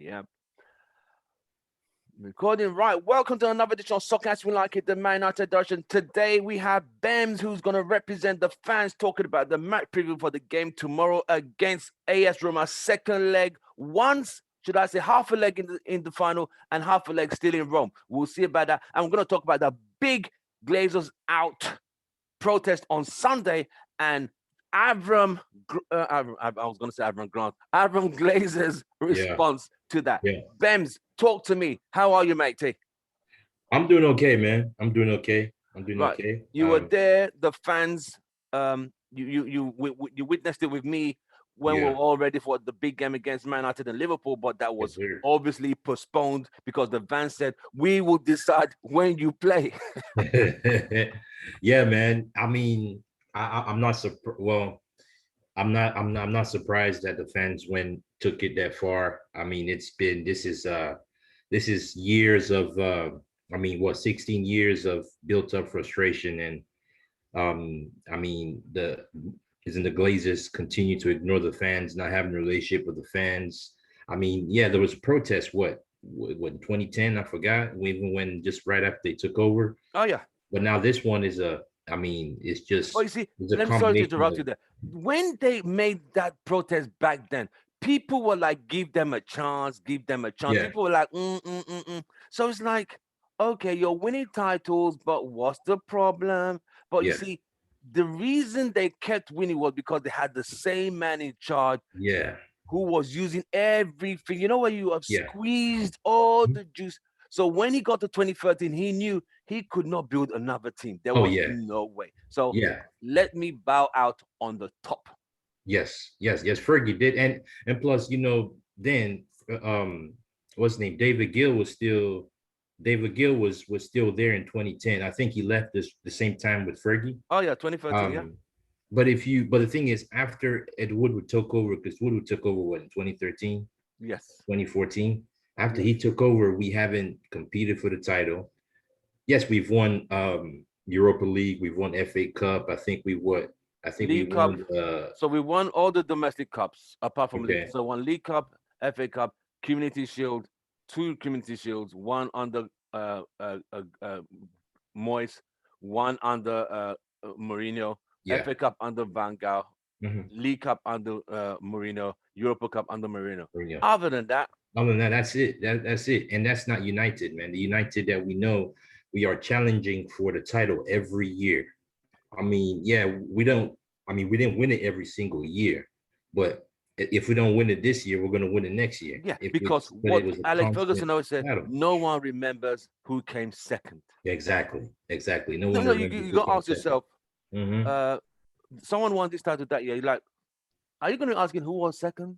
Yeah. Recording right. Welcome to another edition of Soccer As We Like It, the Man United edition. Today we have Bems, who's going to represent the fans, talking about the match preview for the game tomorrow against AS Roma. Second leg, once, should I say, half a leg in the final and half a leg still in Rome. We'll see about that. And we're going to talk about the big Glazers out protest on Sunday and Avram, I was going to say Avram Grant, Avram Glazer's Yeah, response to that. yeah. Bems, talk to me. How are you, matey? I'm doing okay, man. I'm doing okay. I'm doing Right. okay. You were there, the fans, you witnessed it with me when we Yeah, were all ready for the big game against Man United and Liverpool, but that yes, was sir. obviously postponed because the fans said, we will decide when you play. Yeah, man. I mean, I'm not surprised. Well, I'm not surprised that the fans took it that far. I mean, this is years of I mean, what, 16 years of built up frustration, and I mean, the Glazers continue to ignore the fans, not having a relationship with the fans. I mean, yeah, there was a protest. What in 2010? I forgot. Even when just right after they took over. Oh, yeah. But now this one is a. I mean, But you see, it's a let me sorry to combination interrupt of. you there. When they made that protest back then, people were like, give them a chance, give them a chance. Yeah, People were like, So it's like, okay, you're winning titles, but what's the problem? But you yeah, see, the reason they kept winning was because they had the same man in charge yeah, who was using everything. You know, where you have yeah. squeezed all Mhm. the juice. So when he got to 2013, he knew he could not build another team. There Oh was yeah, no way. So yeah. let me bow out on the top. Yes, yes, yes. Fergie did, and plus, then what's his name? David Gill was still there in 2010. I think he left the same time with Fergie. Oh yeah, 2013. Yeah. Um, but the thing is, after Ed Woodward took over, because Woodward took over what in 2013, Yes. 2014. After Yes. he took over, we haven't competed for the title. Yes, we've won Europa League, we've won FA Cup. I think we League Cup. won So we won all the domestic cups apart from league. okay. So one League Cup, FA Cup, Community Shield, two Community Shields, one under Moyes, one under Mourinho, Yeah. FA Cup under Van Gaal, Mhm. League Cup under Mourinho, Europa Cup under Mourinho. Mourinho. Other than that, Other than that, that's it. That's it. And that's not United, man. The United that we know, we are challenging for the title every year. I mean, yeah, we don't. I mean, we didn't win it every single year, but if we don't win it this year, we're going to win it next year. yeah, If because it's, but it what was a Alex constant Ferguson always said, battle. no one remembers who came second. Exactly, exactly. No No, one no, remembers you who got to came ask second. yourself, Mm-hmm. uh, someone won this title that year. You're like, are you going to be asking who was second?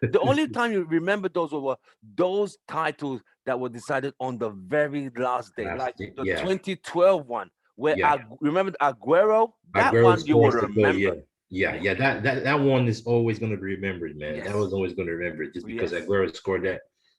The only time you remember those were those titles that were decided on the very last day, like the Yeah, 2012 one, where yeah. remember Aguero. That Aguero one you will scores the goal. Yeah, remember. yeah, Yeah. yeah. That one is always going to be remembered, man. That Yes. was always going to remember it just because Yes. Aguero scored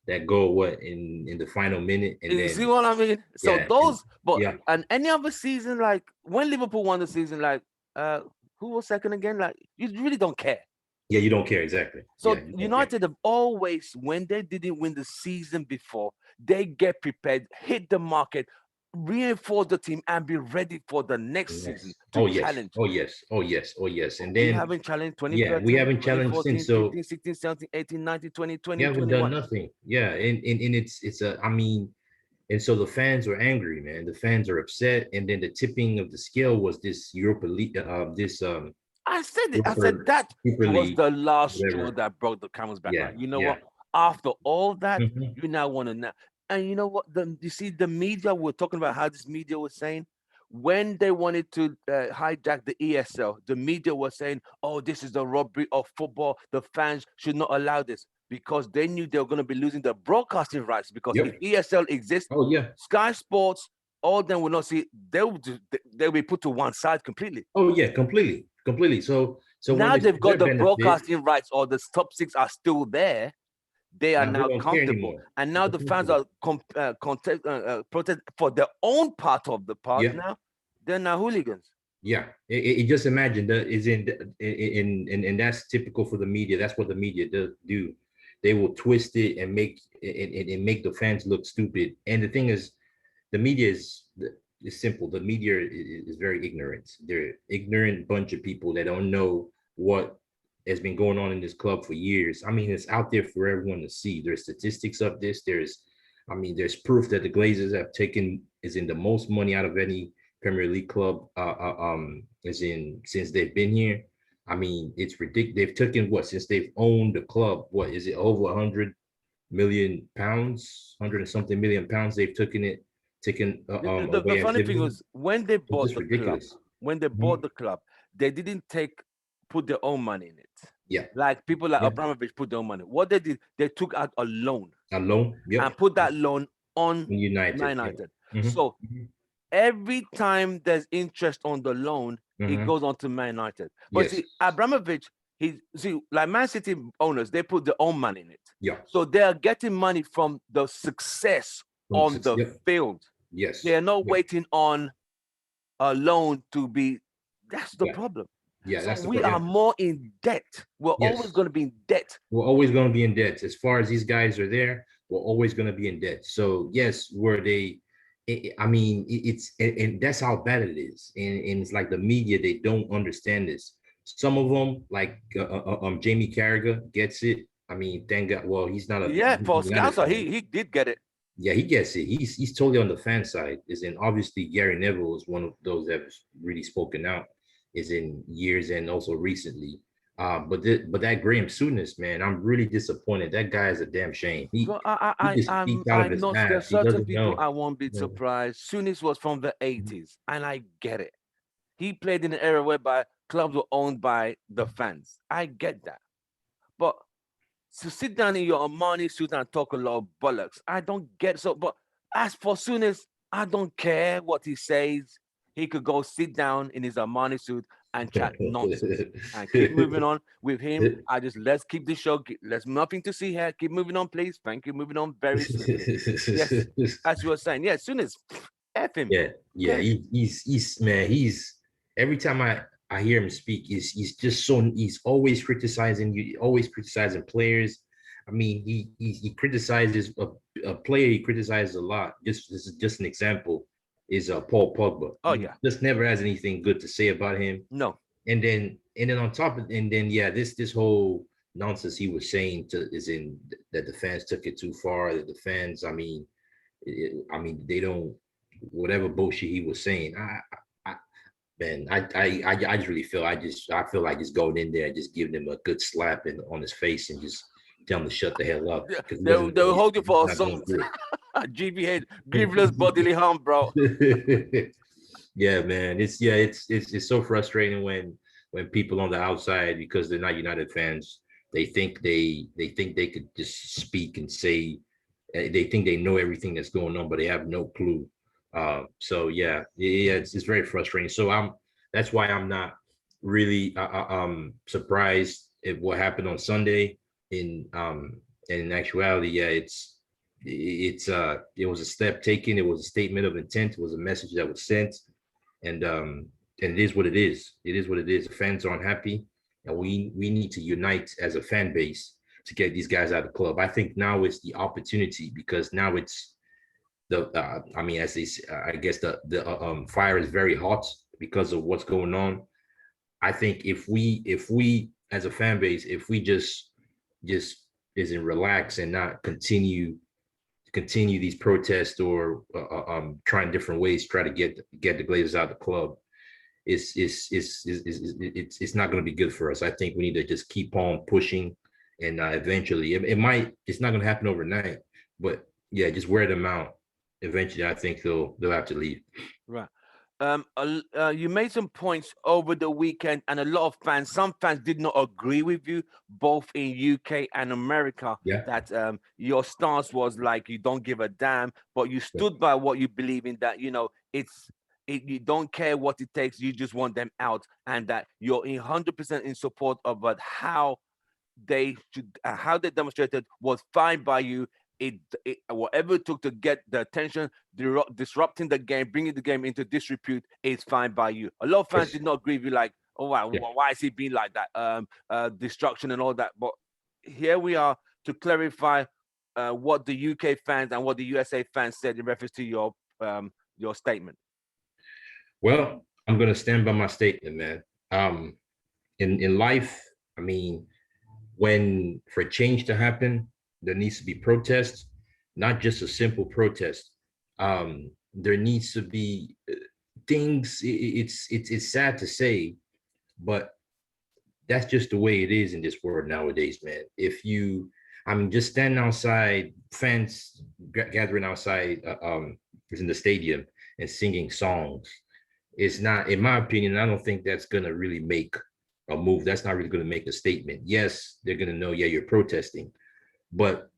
that goal what in the final minute, and You see then what I mean? So yeah, and those, but yeah, and any other season, like when Liverpool won the season, like uh, who was second again? Like you really don't care. yeah. You don't care exactly. Yeah, So you don't care. United have always, when they didn't win the season before, they get prepared, hit the market, reinforce the team, and be ready for the next season Yes. to Oh yes. challenge. Oh yes. Oh yes. Oh yes. But And we then haven't challenged yeah, we 2013, haven't challenged since. 2014, So 15, 16, 17, 18, 19, 20, we 20, haven't done 21. nothing. Yeah, and it's a. I mean, and so the fans were angry, man. The fans are upset, and then the tipping of the scale was this Europa League, this I said it. I said Super that Super was League, the last straw whatever. that broke the camel's back. Yeah, Like, you know yeah. what? After all that, Mhm. you now want to know. And you know what? You see, the media, we're talking about how this media was saying when they wanted to hijack the ESL, the media was saying, oh, this is the robbery of football. The fans should not allow this because they knew they were going to be losing the broadcasting rights. Because if Yep. ESL exists, Oh yeah. Sky Sports, all them will not see, they'll be put to one side completely. Oh yeah. Completely, completely. So when Now it's they've to got their the benefit, broadcasting rights, or the top six are still there. They are now they now don't care comfortable, anymore. and now They're the fans comfortable. are protest for their own part of the part. Yeah. Now they're now hooligans. Yeah, it just imagine that is in and that's typical for the media. That's what the media do. they will twist it and make the fans look stupid. And the thing is, the media is simple. The media is very ignorant. They're ignorant bunch of people that don't know what has been going on in this club for years. I mean, it's out there for everyone to see. There's statistics of this. There's proof that the Glazers have taken the most money out of any Premier League club since they've been here. I mean, it's ridiculous. They've taken what, since they've owned the club, what is it, over 100 million pounds, 100 and something million pounds they've taken The funny thing was, when they bought the ridiculous. club, they didn't put their own money in it. Yeah. Like people like Abramovich put their own money. What they did, they took out a loan. Yep. And put that loan on United. Yeah. So every time there's interest on the loan, it goes on to Man United. But see, Abramovich, like Man City owners, they put their own money in it. Yeah. So they are getting money from the success on the field. Yes. They are not waiting on a loan to be. That's the problem. Yeah, so that's the we problem. are more in debt. We're always going to be in debt. We're always going to be in debt. As far as these guys are there, we're always going to be in debt. So yes, and that's how bad it is. And it's like the media, they don't understand this. Some of them, like Jamie Carragher, gets it. I mean, thank God. Well, he's not a for Scouser, he did get it. Yeah, he gets it. He's totally on the fan side. And obviously Gary Neville is one of those that has really spoken out. Is in years and also recently. But that Graham Souness, man, I'm really disappointed. That guy is a damn shame. I know there's certain people I won't be surprised. Souness was from the 80s, and I get it. He played in an era whereby clubs were owned by the fans. I get that. But to sit down in your Armani suit and talk a lot of bollocks, I don't get so. But as for Souness, I don't care what he says. He could go sit down in his Armani suit and chat nonsense and keep moving on with him. Let's keep the show. There's nothing to see here. Keep moving on, please. Thank you. Moving on very soon. Yes, as you were saying. Yeah, Soon as F him. Yeah. He's every time I hear him speak, he's always criticizing you, always criticizing players. I mean, he criticizes a player. He criticizes a lot. This is just an example. Is Paul Pogba. Oh yeah, just never has anything good to say about him. No. And then on top of this whole nonsense he was saying that the fans took it too far. That the fans, they don't, whatever bullshit he was saying. I just really feel I feel like just going in there and just giving him a good slap on his face and just tell him to shut the hell up. They'll hold you for assault. GBH, grievous bodily harm, bro. Yeah, man. It's so frustrating when people on the outside, because they're not United fans, they think they could just speak and say, they think they know everything that's going on, but they have no clue. So it's very frustrating. So that's why I'm not really surprised at what happened on Sunday. In actuality, it was a step taken. It was a statement of intent. It was a message that was sent, and it is what it is. It is what it is. The fans aren't happy, and we need to unite as a fan base to get these guys out of the club. I think now is the opportunity, because now it's as they say, I guess the fire is very hot because of what's going on. I think if we as a fan base, if we just isn't relax and not continue these protests or trying different ways, try to get the Glazers out of the club, it's not going to be good for us. I think we need to just keep on pushing, and eventually it's not going to happen overnight, but yeah, just wear them out. Eventually, I think they'll have to leave. Right. You made some points over the weekend, and some fans did not agree with you, both in UK and America. Yeah. That your stance was like you don't give a damn, but you stood by what you believe in. That you don't care what it takes. You just want them out, and that you're 100% in support of how they demonstrated was fine by you. Whatever it took to get the attention, disrupting the game, bringing the game into disrepute, is fine by you. A lot of fans did not agree with you, like, oh wow, why is he being like that? Destruction and all that. But here we are to clarify what the UK fans and what the USA fans said in reference to your statement? Well, I'm gonna stand by my statement, man. In life, I mean, when for change to happen, there needs to be protest, not just a simple protest. There needs to be things. It's sad to say, but that's just the way it is in this world nowadays, man. If you, I mean, just standing outside, fans gathering outside, in the stadium and singing songs, it's not, in my opinion, I don't think that's gonna really make a move. That's not really gonna make a statement. Yes, they're gonna know, yeah, you're protesting, but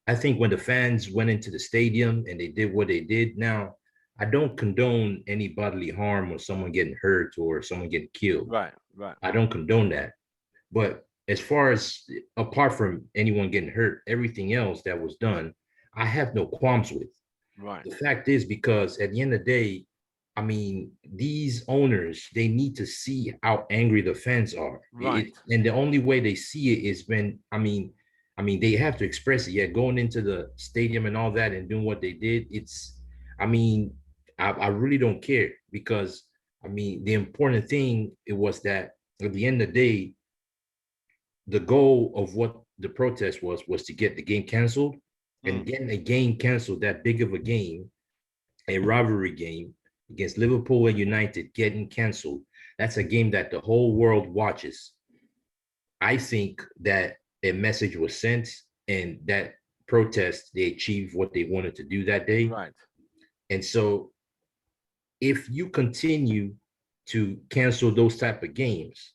I think when the fans went into the stadium and they did what they did, now I don't condone any bodily harm or someone getting hurt or someone getting killed. Right, right. I don't condone that. But as far as apart from anyone getting hurt, everything else that was done, I have no qualms with. Right. The fact is, because at the end of the day, I mean, these owners, they need to see how angry the fans are. Right. And the only way they see it is when, I mean, they have to express it. Yeah, going into the stadium and all that and doing what they did, it's, I mean, I really don't care because, I mean, the important thing, it was that at the end of the day, the goal of what the protest was to get the game canceled. And getting a game canceled, that big of a game, a rivalry game against Liverpool and United getting canceled, that's a game that the whole world watches. I think that a message was sent, and that protest, they achieved what they wanted to do that day. Right. And so if you continue to cancel those type of games,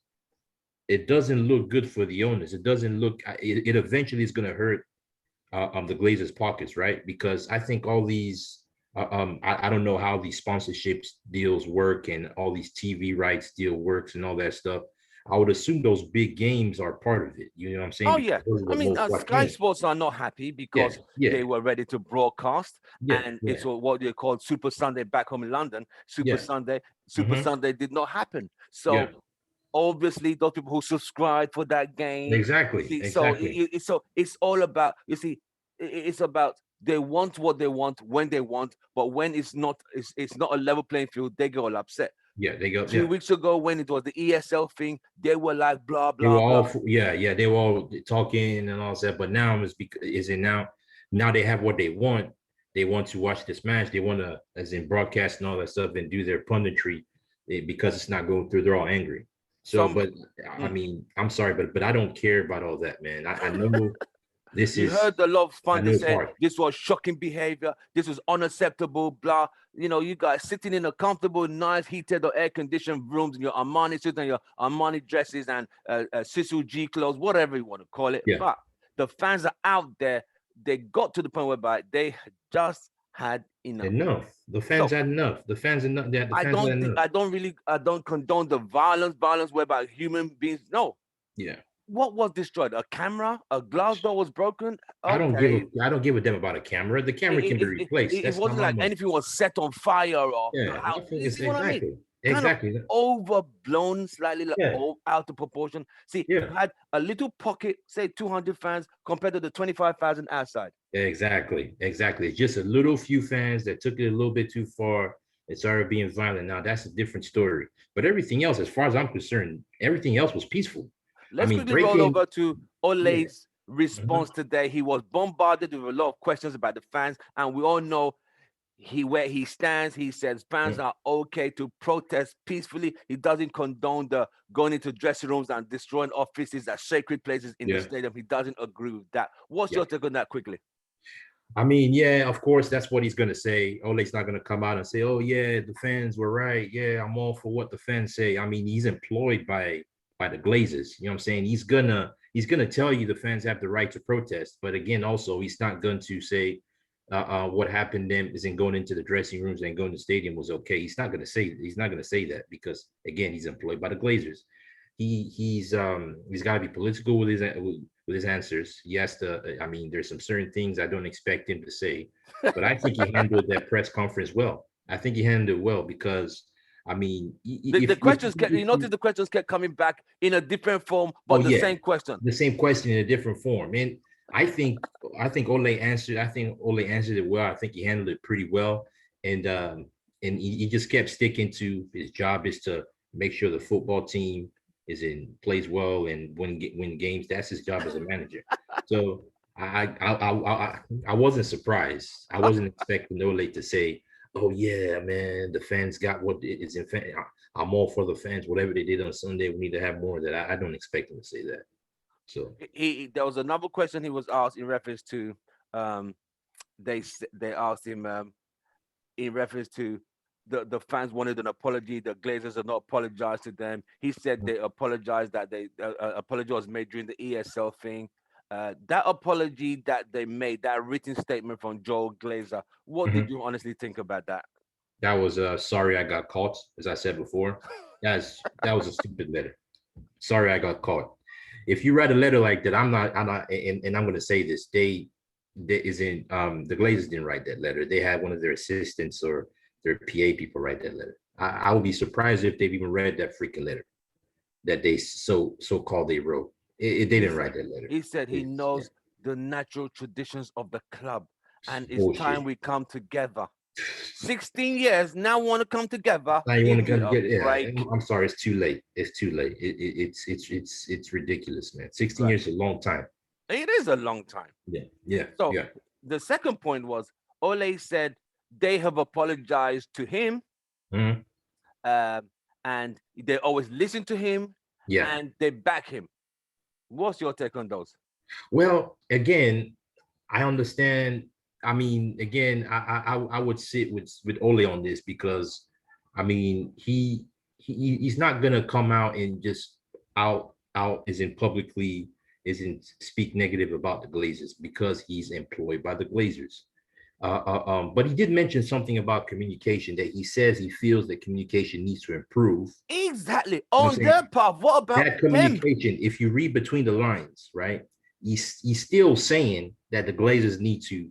it doesn't look good for the owners. It doesn't look, it eventually is going to hurt the Glazers' pockets, right? Because I think all these, I don't know how these sponsorships deals work and all these TV rights deal works and all that stuff. I would assume those big games are part of it. You know what I'm saying? Oh yeah. I mean, Sky Sports are not happy because they were ready to broadcast, and it's what they call Super Sunday back home in London. Super Sunday did not happen. So obviously, those people who subscribe for that game, exactly. So it's all about, you see, it's about, they want what they want when they want, but when it's not a level playing field, they get all upset. Yeah, they go. 2 weeks ago, when it was the ESL thing, they were like blah blah. They were all blah. they were all talking and all that. But now it's because now they have what they want. They want to watch this match. They want to, as in broadcast and all that stuff, and do their punditry because it's not going through. They're all angry. So, but I mean, I'm sorry, but I don't care about all that, man. I know. You heard a lot of fun. They said this was shocking behavior. This was unacceptable. Blah. You know, you guys sitting in a comfortable, nice, heated or air-conditioned rooms in your Armani suits and your Armani dresses and Sisu G clothes, whatever you want to call it. Yeah. But the fans are out there. They got to the point whereby they just had enough. The fans had enough. The fans enough. I don't condone the violence whereby human beings. No. Yeah. What was destroyed? A camera? A glass door was broken? Okay. I don't give a damn about a camera. The camera can be replaced. It wasn't like anything was set on fire or exactly. Kind of overblown, slightly out of proportion. See, you had a little pocket, say 200 fans compared to the 25,000 outside. Exactly. It's just a little few fans that took it a little bit too far. It started being violent. Now that's a different story. But everything else, as far as I'm concerned, everything else was peaceful. Let's quickly roll over to Ole's response today. He was bombarded with a lot of questions about the fans, and we all know where he stands. He says fans are okay to protest peacefully. He doesn't condone the going into dressing rooms and destroying offices at sacred places in the stadium. He doesn't agree with that. What's your take on that quickly? I mean, of course, that's what he's going to say. Ole's not going to come out and say, oh, yeah, the fans were right. Yeah, I'm all for what the fans say. I mean, he's employed by the Glazers. You know what I'm saying? He's gonna tell you the fans have the right to protest, but again, also he's not going to say what happened then isn't going into the dressing rooms and going to the stadium was okay. He's not going to say that because again, he's employed by the Glazers. He's got to be political with his answers. He has to. I mean, there's some certain things I don't expect him to say, but I think he handled that press conference well. I think he handled it well because, I mean, the questions kept coming back in a different form, but the same question. The same question in a different form. And I think Ole answered. I think Ole answered it well. I think he handled it pretty well, and he just kept sticking to his job is to make sure the football team plays well and win games. That's his job as a manager. So I wasn't surprised. I wasn't expecting Ole to say, "Oh yeah, man, the fans got what is in fan. I'm all for the fans. Whatever they did on Sunday, we need to have more of that." I don't expect him to say that. So There was another question he was asked in reference to um they asked him in reference to the fans wanted an apology. The Glazers have not apologized to them. He said they apologized that they apology was made during the ESL thing. That apology that they made, that written statement from Joel Glazer, what did mhm. you honestly think about that? That was sorry I got caught, as I said before. That was a stupid letter. Sorry I got caught. If you write a letter like that, I'm not, and I'm gonna say this, they isn't the Glazers didn't write that letter. They had one of their assistants or their PA people write that letter. I would be surprised if they've even read that freaking letter that they so called they wrote. They didn't write that letter. He said he It's knows the natural traditions of the club, and it's time bullshit. we come together. 16 years now, want to come together. Now you want Give to me come a get break. I'm sorry, it's too late. It's too late. It's ridiculous, man. 16 Right. years is a long time. It is a long time. Yeah, yeah, So yeah. the second point was Ole said they have apologized to him, Mhm. uh, and they always listen to him Yeah. and they back him. What's your take on those? Well, again, I understand. I mean, again, I would sit with Ole on this because, I mean, he's not gonna come out and just out is in publicly isn't speak negative about the Glazers because he's employed by the Glazers. But he did mention something about communication that he says he feels that communication needs to improve. Exactly. You know what On I'm saying? their part, what about That them? communication, if you read between the lines, right, he's still saying that the Glazers need to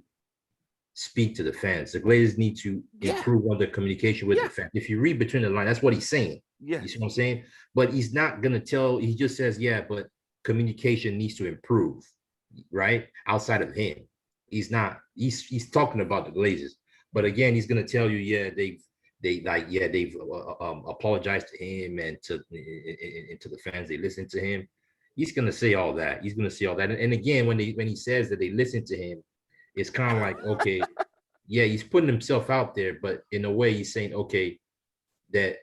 speak to the fans. The Glazers need to Yeah, improve on their communication with the yeah, fans. If you read between the lines, that's what he's saying. yeah. You see what I'm saying? But he's not gonna tell. He just says, "Yeah, but communication needs to improve." Right outside of him, he's not. He's talking about the Glazers. But again, he's gonna tell you, "Yeah, they've apologized to him and to the fans. They listen to him." He's gonna say all that. He's gonna say all that. And again, when he says that they listen to him, it's kind of like, okay, yeah, he's putting himself out there, but in a way, he's saying, okay, that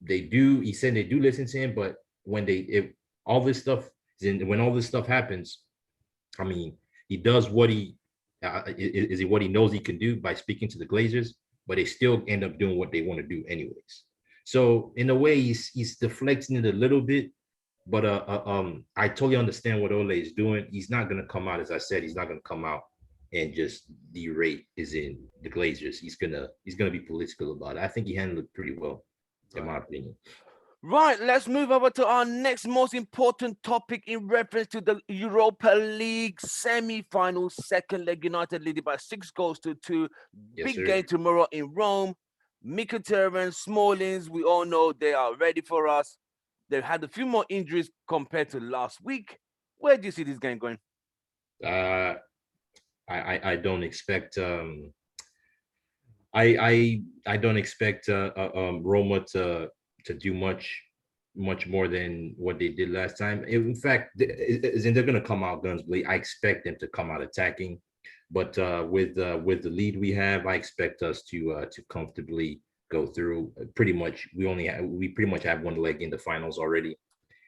they do. He said they do listen to him, but when if all this stuff when all this stuff happens, I mean, he does what he is it what he knows he can do by speaking to the Glazers, but they still end up doing what they want to do anyways. So in a way, he's deflecting it a little bit, but I totally understand what Ole is doing. He's not gonna come out, as I said, he's not gonna come out and just derate is in the Glazers. He's gonna be political about it. I think he handled it pretty well, in Right. my opinion. Right, let's move over to our next most important topic in reference to the Europa League semi-final, second leg. United leading by 6 goals to 2. Yes, Big sir. game tomorrow in Rome. Mkhitaryan, Smallings, we all know they are ready for us. They've had a few more injuries compared to last week. Where do you see this game going? Uh, I don't expect I don't expect Roma to do much more than what they did last time. In fact, they're going to come out guns blazing. I expect them to come out attacking, but with the lead we have, I expect us to comfortably go through. Pretty much, we pretty much have one leg in the finals already.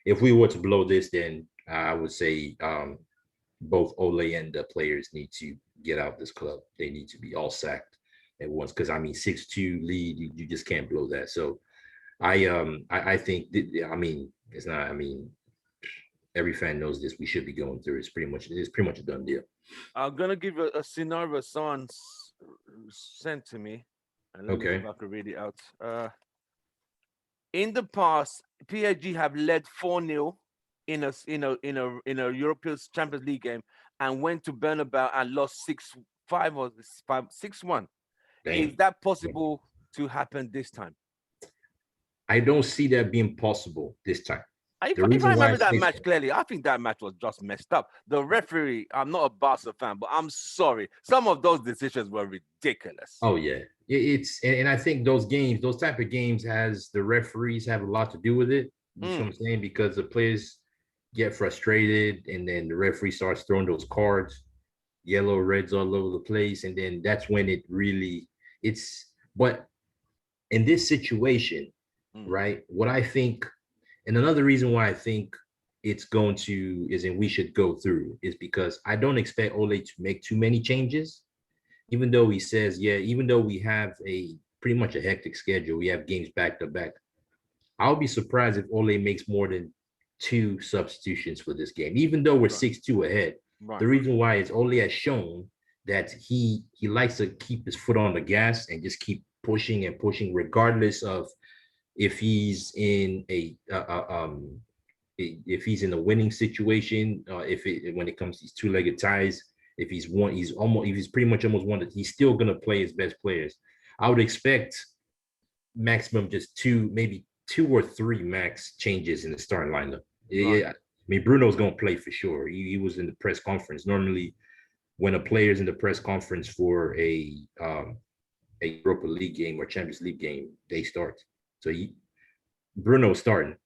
If we were to blow this, then I would say both Ole and the players need to get out this club. They need to be all sacked at once because I mean 6-2 lead, you just can't blow that. So I think I mean it's not. I mean every fan knows this. We should be going through. It's pretty much a done deal. I'm gonna give a scenario someone sent to me, and let me see if Okay. I can read it out. In the past, PSG have led 4-0 in a European Champions League game and went to Bernabeu and lost 6-5 or 5-6-1. Is Damn. that possible to happen this time? I don't see that being possible this time. If The I reason why I remember that say match clearly, I think that match was just messed up. The referee, I'm not a Barca fan, but I'm sorry. Some of those decisions were ridiculous. oh yeah, it's and I think those games, those type of games, has the referees have a lot to do with it. You know what I'm saying? Because the players get frustrated, and then the referee starts throwing those cards, yellow, reds all over the place, and then that's when it really it's. But in this situation, right? What I think, and another reason why I think it's going to is and we should go through is because I don't expect Ole to make too many changes, even though he says, yeah, even though we have a pretty much a hectic schedule, we have games back to back. I'll be surprised if Ole makes more than two substitutions for this game, even though we're 6-2 ahead. The reason why is Ole has shown that he likes to keep his foot on the gas and just keep pushing and pushing, regardless of if he's in if he's in a winning situation, when it comes to these two-legged ties, if he's pretty much almost won it, he's still gonna play his best players. I would expect maximum just maybe two or three max changes in the starting lineup. Yeah, I mean Bruno's gonna play for sure. He was in the press conference. Normally, when a player's in the press conference for a Europa League game or Champions League game, they start. So Bruno's starting,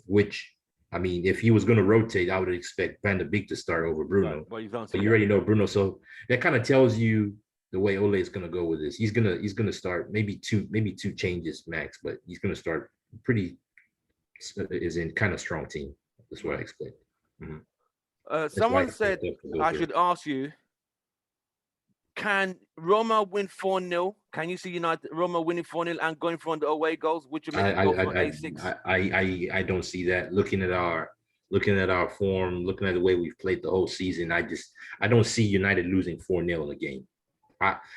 which I mean, if he was going to rotate, I would expect Van de Beek to start over Bruno. But you don't see you already know Bruno, so that kind of tells you the way Ole is going to go with this. He's gonna start maybe two changes max, but he's going to start pretty is in kind of strong team. That's what I expect. Someone said I should ask you, can Roma win 4-0? Can you see Roma winning 4-0 and going for the away goals, which would make it go for A6? I don't see that. Looking at our form, looking at the way we've played the whole season, I don't see United losing 4-0 in the game.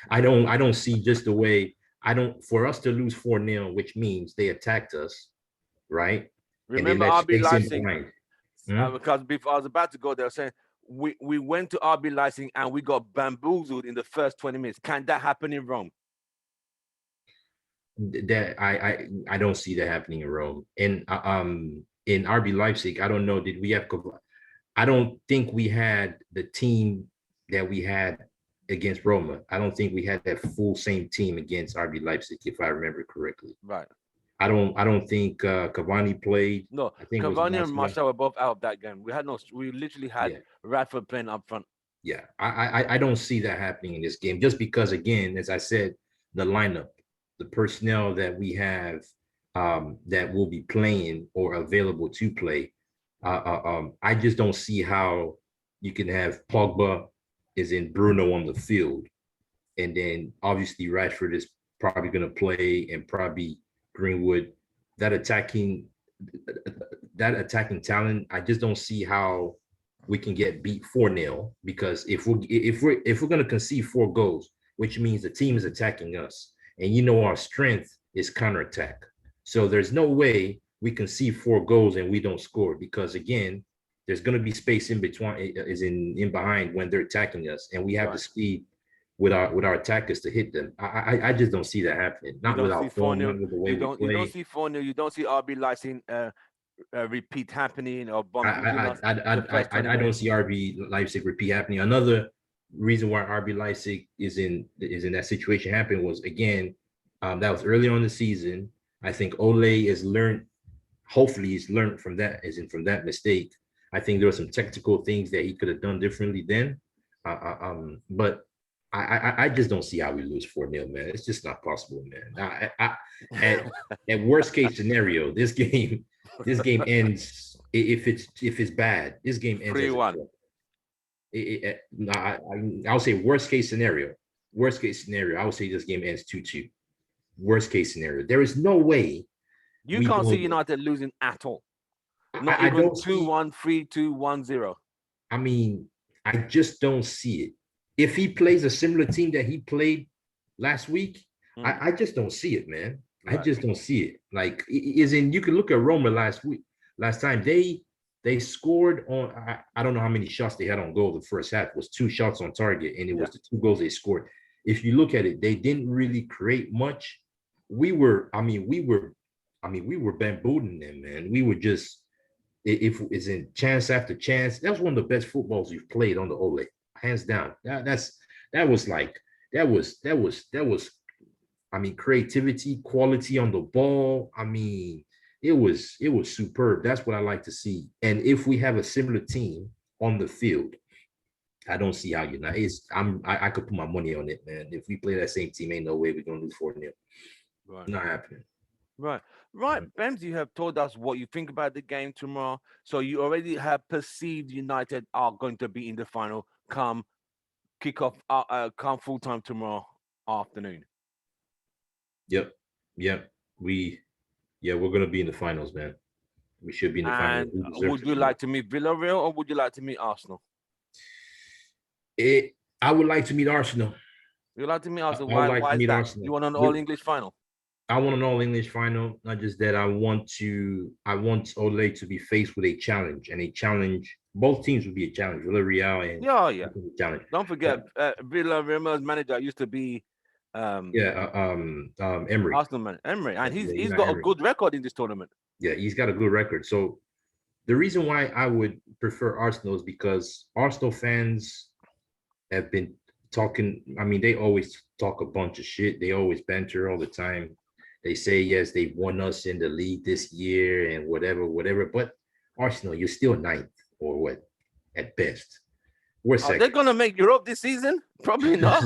I don't see just the way for us to lose 4-0, which means they attacked us, right? Remember RB Leipzig, because before I was about to go there, saying we went to RB Leipzig and we got bamboozled in the first 20 minutes. Can that happen in Rome? That I don't see that happening in Rome. And in RB Leipzig, I don't know. Did we have? I don't think we had the team that we had against Roma. I don't think we had that full same team against RB Leipzig, if I remember correctly. Right. I don't think Cavani played. No, I think Cavani and Martial were both out of that game. We literally had Radford playing up front. Yeah, I don't see that happening in this game, just because, again, as I said, the lineup, the personnel that we have that will be playing or available to play, I just don't see how you can have Pogba is in Bruno on the field, and then obviously Rashford is probably going to play, and probably Greenwood, that attacking talent. I just don't see how we can get beat 4-0, because if we're going to concede 4 goals, which means the team is attacking us, and our strength is counterattack. So there's no way we concede 4 goals and we don't score, because again, there's going to be space in between, in behind when they're attacking us, and we have the speed with our attackers to hit them. I just don't see that happening. Not with our form, not with the way we play. You don't see 4-0. You don't see RB Leipzig repeat happening, or I don't see RB Leipzig repeat happening. Another reason why RB Leipzig is in that situation happening was, again, that was early on in the season. I think Ole has learned. Hopefully, he's learned from that. From that mistake, I think there were some technical things that he could have done differently then. But I just don't see how we lose 4-0, man. It's just not possible, man. At worst case scenario, this game ends, if it's bad. This game ends 3-1. I'll say worst case scenario. Worst case scenario, I would say this game ends 2-2. Worst case scenario. There is no way you can't see United losing at all. Not even 2-1, 3-2, 1-0. I mean, I just don't see it. If he plays a similar team that he played last week, I just don't see it, man. Right. I just don't see it. Like, you can look at Roma last time they scored on, I don't know how many shots they had on goal. The first half was 2 shots on target, and it was the 2 goals they scored. If you look at it, they didn't really create much. We were bambooing them, man. We were just if it's in chance after chance, that's one of the best footballs you've played on the Ole, hands down. That was like that was. I mean, creativity, quality on the ball. I mean, it was superb. That's what I like to see. And if we have a similar team on the field, I don't see how United is. I could put my money on it, man. If we play that same team, ain't no way we're gonna lose 4-0. Right. Not happening. Right. Right. Bems, you have told us what you think about the game tomorrow. So you already have perceived United are going to be in the final come kickoff, come full time tomorrow afternoon. Yep. Yep. We're gonna be in the finals, man. We should be in the finals. And would you like to meet Villarreal or would you like to meet Arsenal? I would like to meet Arsenal. You'd like to meet Arsenal. I would Why like to is meet that? Arsenal. You want an all English final? I want an all-English final. Not just that, I want Ole to be faced with a challenge, and a challenge. Both teams would be a challenge. Villarreal and Yeah. challenge. Don't forget, Villarreal's manager used to be Emery. Arsenal man, Emery, and Yeah, he's got Emery. a good record in this tournament. Yeah, he's got a good record. So the reason why I would prefer Arsenal is because Arsenal fans have been talking. I mean, they always talk a bunch of shit. They always banter all the time. They say, yes, they've won us in the league this year and whatever. But Arsenal, you're still ninth or what at best. We're second. Are they going to make Europe this season? Probably not.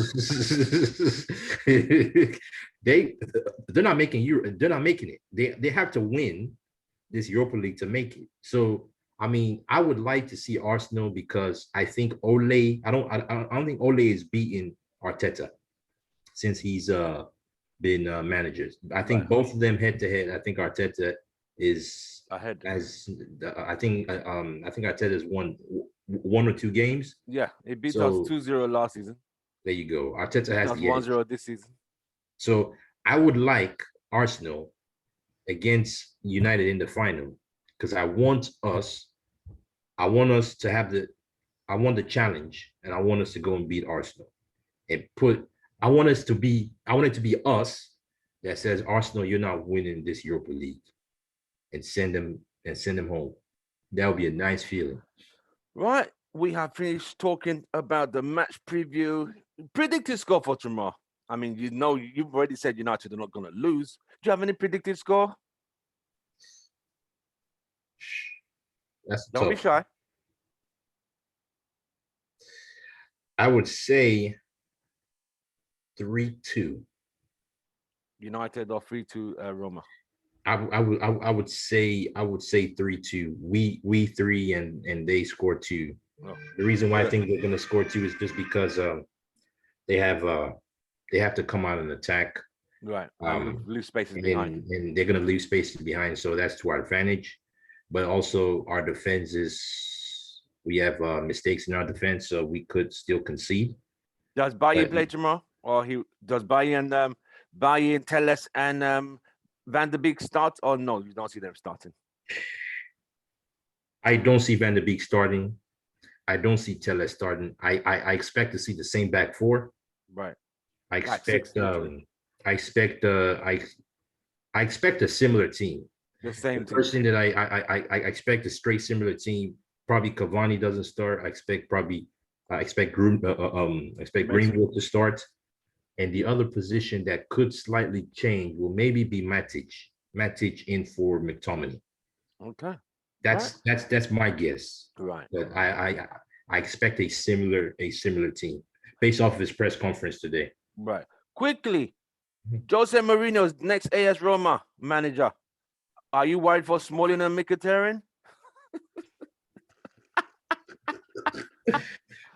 They're not making Europe. They're not making it. They have to win this Europa League to make it. So I mean, I would like to see Arsenal because I think Ole. I don't think Ole is beating Arteta since he's been managers. I think both of them head to head. I think Arteta is ahead. I think Arteta has won one or two games. Yeah, it beat us 2-0 last season. There you go. Arteta has the 1-0 this season. So I would like Arsenal against United in the final because I want us to have the challenge, and I want us to go and beat Arsenal and I want it to be us that says, Arsenal, you're not winning this Europa League, and send them home. That would be a nice feeling. Right. We have finished talking about the match preview. Predicted score for tomorrow. I mean, you've already said United are not going to lose. Do you have any predicted score? Don't be shy. I would say 3-2. United or 3-2 Roma. I would say 3-2. We 3 and they score 2. Oh. The reason why I think they're gonna score 2 is just because they have to come out and attack. Right. Leave spaces behind. And they're gonna leave spaces behind. So that's to our advantage. But also our defense we have mistakes in our defense, so we could still concede. Does Bailly play tomorrow? Or does Bailly and Telles and Van der Beek start? Or no, you don't see them starting? I don't see Van der Beek starting. I don't see Telles starting. I expect to see the same back four. Right. I expect a similar team. The same team. First thing that I expect a straight similar team. Probably Cavani doesn't start. I expect Greenwood to start. And the other position that could slightly change will maybe be Matic in for McTominay. Okay. That's my guess. Right. But I expect a similar team based off of his press conference today. Right. Quickly, Jose Mourinho's next AS Roma manager. Are you worried for Smalling and Mkhitaryan?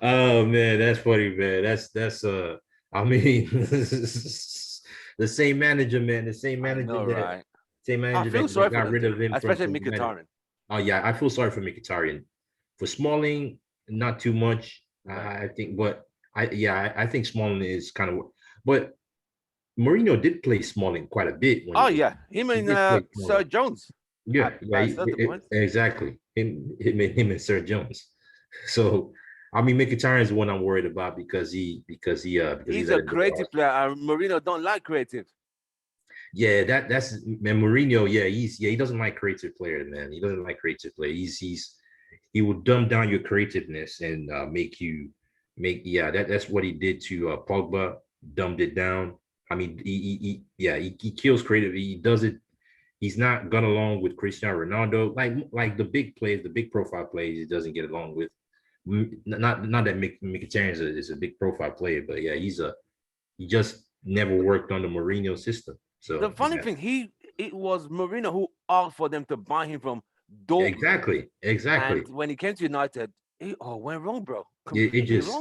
Oh man, that's funny, man. That's I mean, the same manager, man. The same manager that got rid of him. Especially Mkhitaryan. Oh yeah, I feel sorry for Mkhitaryan. For Smalling, not too much. Right. I think, but I think Smalling is kind of. But Mourinho did play Smalling quite a bit. Him and Sir Jones. Yeah, exactly. Him and Sir Jones. So. I mean, Mkhitaryan is the one I'm worried about because he's a creative player. Mourinho don't like creative. Yeah, that's man. Mourinho, yeah, he doesn't like creative players, man. He doesn't like creative players. He will dumb down your creativeness and make you make yeah. That's what he did to Pogba. Dumbed it down. I mean, he kills creative. He does it. He's not got along with Cristiano Ronaldo. Like the big players, the big profile players, he doesn't get along with. Not that Mkhitaryan is a big profile player, but yeah, he just never worked on the Mourinho system. The So funny yeah, thing, it was Mourinho who asked for them to buy him from Dortmund, exactly. and when he came to United, it all went wrong, bro. It Completely just wrong.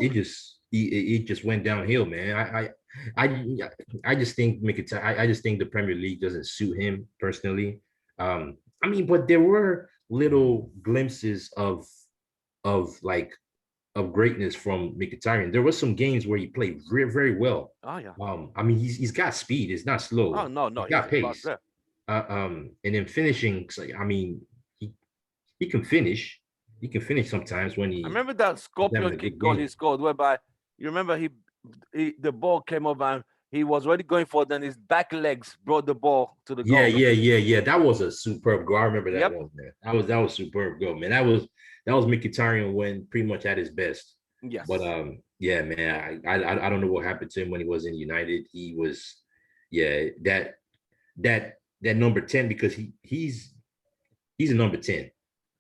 it just went downhill, man. I just think Mkhitaryan. I just think the Premier League doesn't suit him personally. I mean, but there were little glimpses of of greatness from Mkhitaryan. There was some games where he played very very well. Oh yeah. I mean, he's got speed. It's not Oh slow. no, no, He's he's got a class pace. player. And then finishing. I mean, he he can finish. He can finish sometimes when I he remember that he's having scorpion a kick good goal he game. scored, whereby you remember the ball came over and he was already going for it, then his back legs brought the ball to the goal. Yeah. That was a superb goal. I remember that Yep. one, man. That was superb goal, man. That was Mkhitaryan when pretty much at his best. But Yes. yeah, man, I don't know what happened to him when he was in United. He was, yeah, that number 10 because he's a number 10.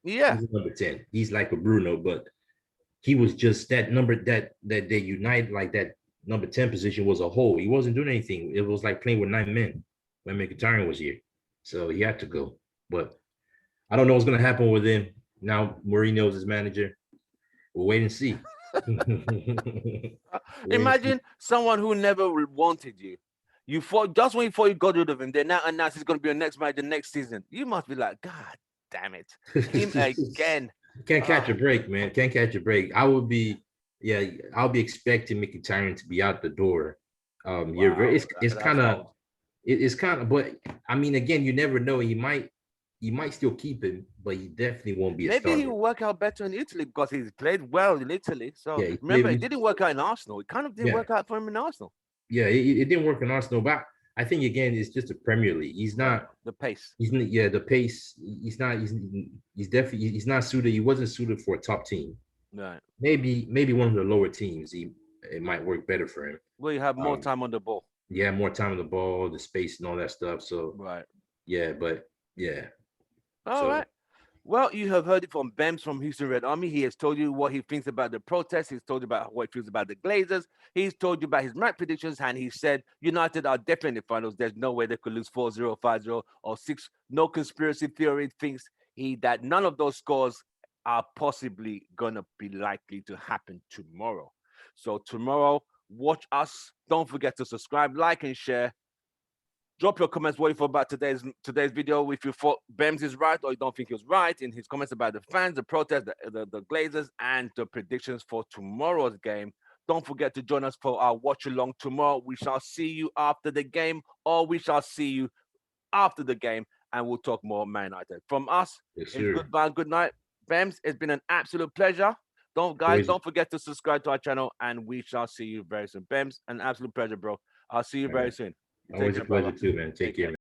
Yeah. He's a number 10. He's like a Bruno, but he was just that number that they unite like that number 10 position was a hole. He wasn't doing anything. It was like playing with 9 men when Mkhitaryan was here. So he had to go. But I don't know what's gonna happen with him. Now Mourinho's his manager. We'll wait and see. Wait and see. Imagine someone who never wanted you. You thought just when you thought you got rid of him, they now announced he's going to be your next manager next season. You must be like, God damn it, him again. Can't catch a Ah, break, man. Can't catch a break. Yeah, I'll be expecting Mkhitaryan to be out the door. You're very, wow, it's that's kind of, cold. it's kind of, but I mean, again, you never know. He might still keep him, but he definitely won't be a Maybe he starter. will work out better in Italy because he's played well in Italy. So Yeah, he remember, it played. didn't work out in Arsenal. It kind of didn't Yeah, work out for him in Arsenal. yeah. It didn't work in Arsenal, but I think again, it's just a Premier League. He's Right. not. The pace. Yeah, the pace. He's not. He's definitely. He's not suited. He wasn't suited for a top team. Right. Maybe one of the lower teams. It might work better for him. Where you have more Um, time on the ball. yeah, more time on the ball, the space, and all that stuff. So Right. yeah, but yeah. All So right. Well, you have heard it from Bems from Houston Red Army. He has told you what he thinks about the protest. He's told you about what he feels about the Glazers. He's told you about his match predictions, and he said United are definitely in the finals. There's no way they could lose 4-0, 5-0, or 6. No conspiracy theory thinks that none of those scores are possibly gonna be likely to happen tomorrow. So tomorrow, watch us. Don't forget to subscribe, like, and share. Drop your comments what you thought about today's video. If you thought Bems is right or you don't think he was right in his comments about the fans, the protest, the Glazers, and the predictions for tomorrow's game. Don't forget to join us for our watch along tomorrow. We shall see you after the game, or we shall see you after the game, and we'll talk more Man United. From us, yes, it's sir. goodbye, good night. Bems, it's been an absolute pleasure. Always, Don't forget to subscribe to our channel, and we shall see you very soon. Bems, an absolute pleasure, bro. I'll see you all very right. soon. You take Always a care, pleasure brother. too, man. Take Take care, care. man.